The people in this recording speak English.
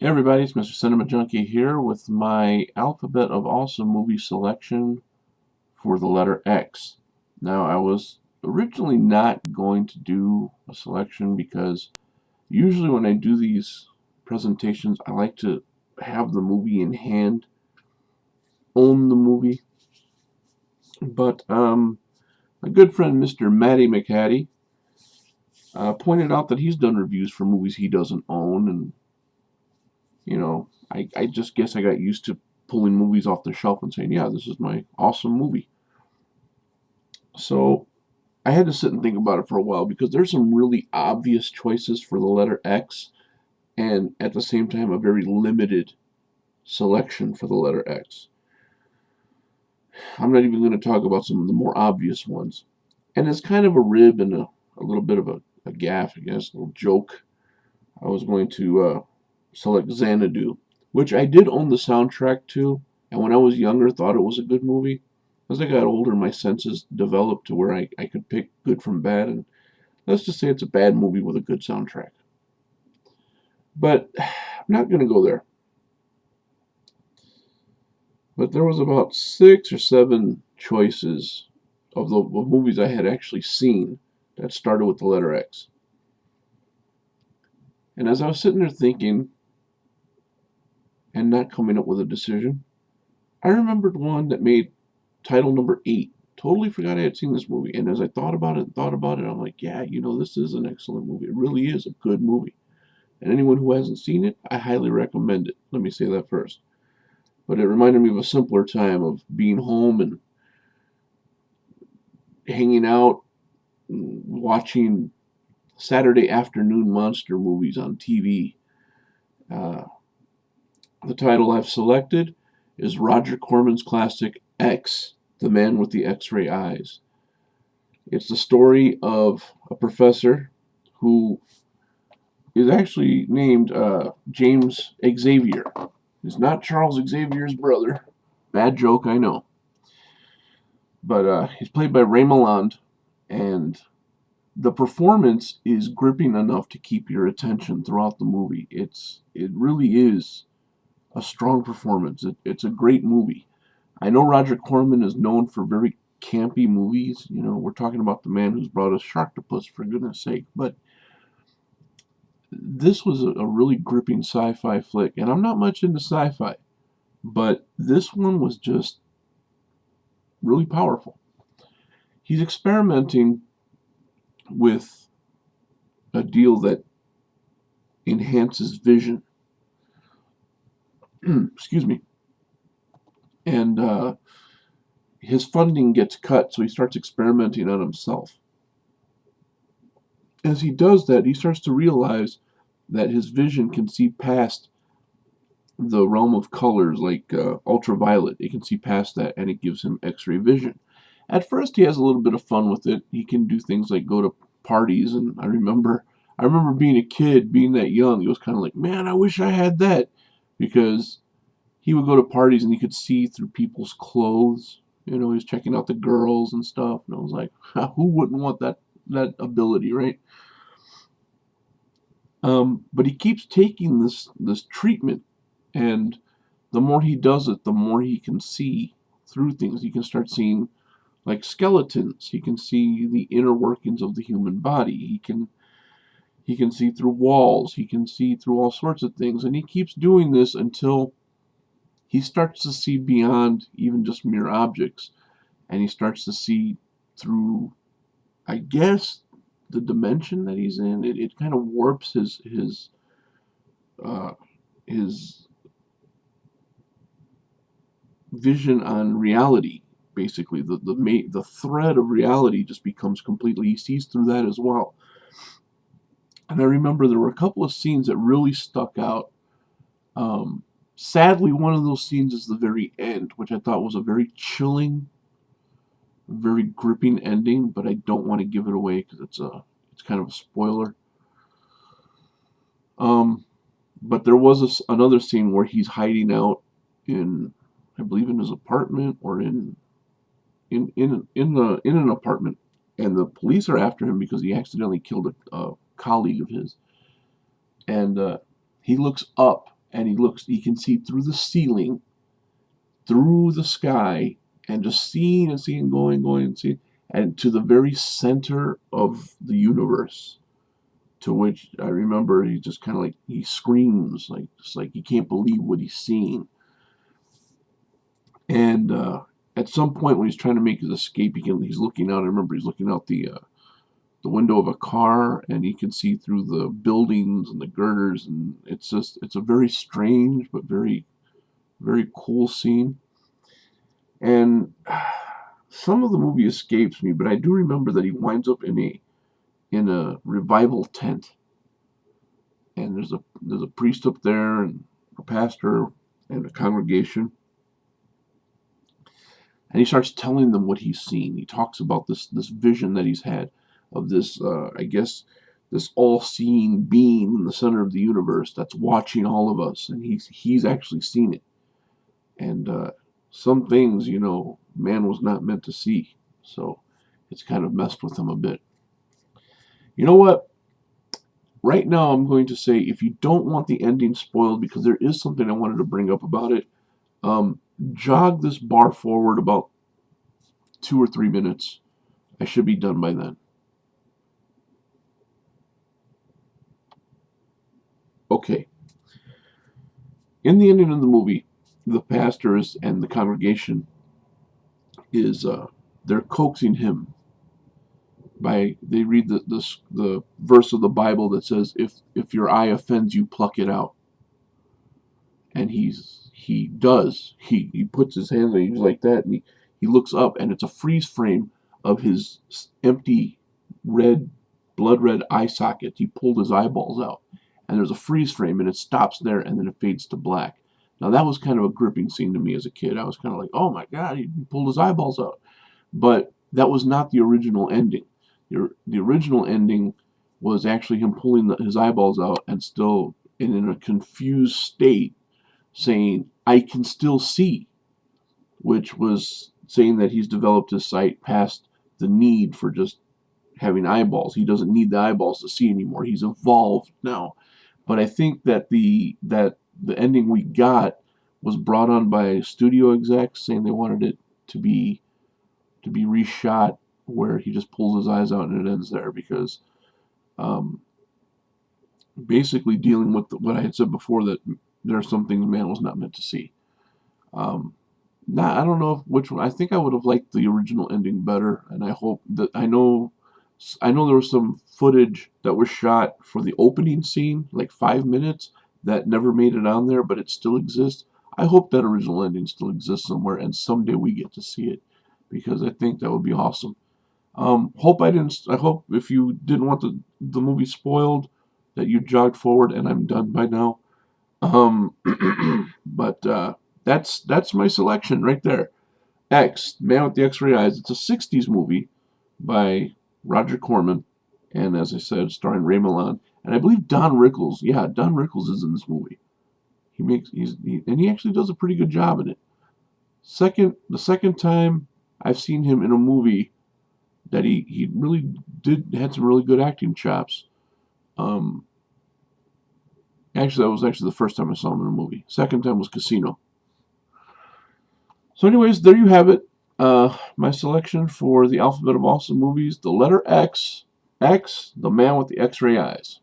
Hey everybody, it's Mr. Cinema Junkie here with my Alphabet of Awesome movie selection for the letter X. Now, I was originally not going to do a selection because usually when I do these presentations, I like to have the movie in hand, own the movie. But my good friend Mr. Matty McHattie pointed out that he's done reviews for movies he doesn't own, and I just guess I got used to pulling movies off the shelf and saying, yeah, this is my awesome movie. So I had to sit and think about it for a while because there's some really obvious choices for the letter X, and at the same time, a very limited selection for the letter X. I'm not even going to talk about some of the more obvious ones. And it's kind of a rib and a little bit of a gaffe, I guess, a little joke. I was going to select Xanadu, which I did own the soundtrack to, and when I was younger thought it was a good movie. As I got older, my senses developed to where I could pick good from bad, and let's just say it's a bad movie with a good soundtrack. But I'm not going to go there. But there was about 6 or 7 choices of the movies I had actually seen that started with the letter X. And as I was sitting there thinking and not coming up with a decision, I remembered one that made title number 8. Totally forgot I had seen this movie. And as I thought about it, I'm like, yeah, this is an excellent movie. It really is a good movie. And anyone who hasn't seen it, I highly recommend it. Let me say that first. But it reminded me of a simpler time of being home and hanging out, and watching Saturday afternoon monster movies on TV. The title I've selected is Roger Corman's classic X, The Man with the X-Ray Eyes. It's the story of a professor who is actually named James Xavier. He's not Charles Xavier's brother. Bad joke, I know. But he's played by Ray Milland, and the performance is gripping enough to keep your attention throughout the movie. It really is a strong performance. It's a great movie. I know Roger Corman is known for very campy movies. We're talking about the man who's brought us Sharktopus, for goodness sake. But this was a really gripping sci-fi flick, and I'm not much into sci-fi, but this one was just really powerful. He's experimenting with a deal that enhances vision. Excuse me. And his funding gets cut, so he starts experimenting on himself. As he does that, he starts to realize that his vision can see past the realm of colors, like ultraviolet. He can see past that, and it gives him X-ray vision. At first, he has a little bit of fun with it. He can do things like go to parties, and I remember being a kid, being that young. It was kind of like, man, I wish I had that, because he would go to parties and he could see through people's clothes. He was checking out the girls and stuff, and I was like, who wouldn't want that ability, right? But he keeps taking this treatment, and the more he does it, the more he can see through things. He can start seeing like skeletons. He can see the inner workings of the human body. He can see through walls. He can see through all sorts of things, and he keeps doing this until he starts to see beyond even just mere objects, and he starts to see through, I guess, the dimension that he's in. It kind of warps his vision on reality. Basically, the thread of reality just becomes completely. He sees through that as well. And I remember there were a couple of scenes that really stuck out. Sadly, one of those scenes is the very end, which I thought was a very chilling, very gripping ending, but I don't want to give it away because it's kind of a spoiler. But there was another scene where he's hiding out in, I believe, in his apartment, or in an apartment, and the police are after him because he accidentally killed a colleague of his. And he looks up, and he can see through the ceiling, through the sky, and just seeing and seeing, going and seeing, and to the very center of the universe. To which I remember he just kind of like he screams, like just like he can't believe what he's seeing. And at some point when he's trying to make his escape, he's looking out. I remember he's looking out the window of a car, and he can see through the buildings and the girders, and it's a very strange but very very cool scene. And some of the movie escapes me, but I do remember that he winds up in a revival tent, and there's a priest up there and a pastor and a congregation, and he starts telling them what he's seen. He talks about this vision that he's had of this I guess this all-seeing being in the center of the universe that's watching all of us, and he's actually seen it. And some things, man was not meant to see, so it's kind of messed with him a bit. You know what? Right now, I'm going to say, if you don't want the ending spoiled, because there is something I wanted to bring up about it, jog this bar forward about 2 or 3 minutes. I should be done by then. Okay. In the ending of the movie, the pastors and the congregation they're coaxing him they read the verse of the Bible that says, if your eye offends you, pluck it out. And he puts his hands on, he's like that, and he looks up, and it's a freeze frame of his empty blood red eye socket. He pulled his eyeballs out, and there's a freeze frame, and it stops there, and then it fades to black. Now that was kind of a gripping scene to me as a kid. I was kind of like, oh my God, he pulled his eyeballs out. But that was not the original ending. The original ending was actually him pulling his eyeballs out and still in a confused state saying, I can still see, which was saying that he's developed his sight past the need for just having eyeballs. He doesn't need the eyeballs to see anymore. He's evolved now. But I think that the ending we got was brought on by studio execs saying they wanted it to be reshot, where he just pulls his eyes out and it ends there, because basically dealing with what I had said before, that there are some things man was not meant to see. I don't know which one. I think I would have liked the original ending better, and I hope that I know there was some footage that was shot for the opening scene, like 5 minutes, that never made it on there, but it still exists. I hope that original ending still exists somewhere, and someday we get to see it, because I think that would be awesome. I hope if you didn't want the movie spoiled, that you jogged forward, and I'm done by now. But that's my selection right there. X, Man with the X-Ray Eyes. It's a 60s movie by Roger Corman, and as I said, starring Ray Milland, and I believe Don Rickles. Yeah, Don Rickles is in this movie. He actually does a pretty good job in it. The second time I've seen him in a movie that he really had some really good acting chops. Actually, that was actually the first time I saw him in a movie. Second time was Casino. So anyways, there you have it. My selection for the Alphabet of Awesome movies: the letter X, the Man with the X-Ray Eyes.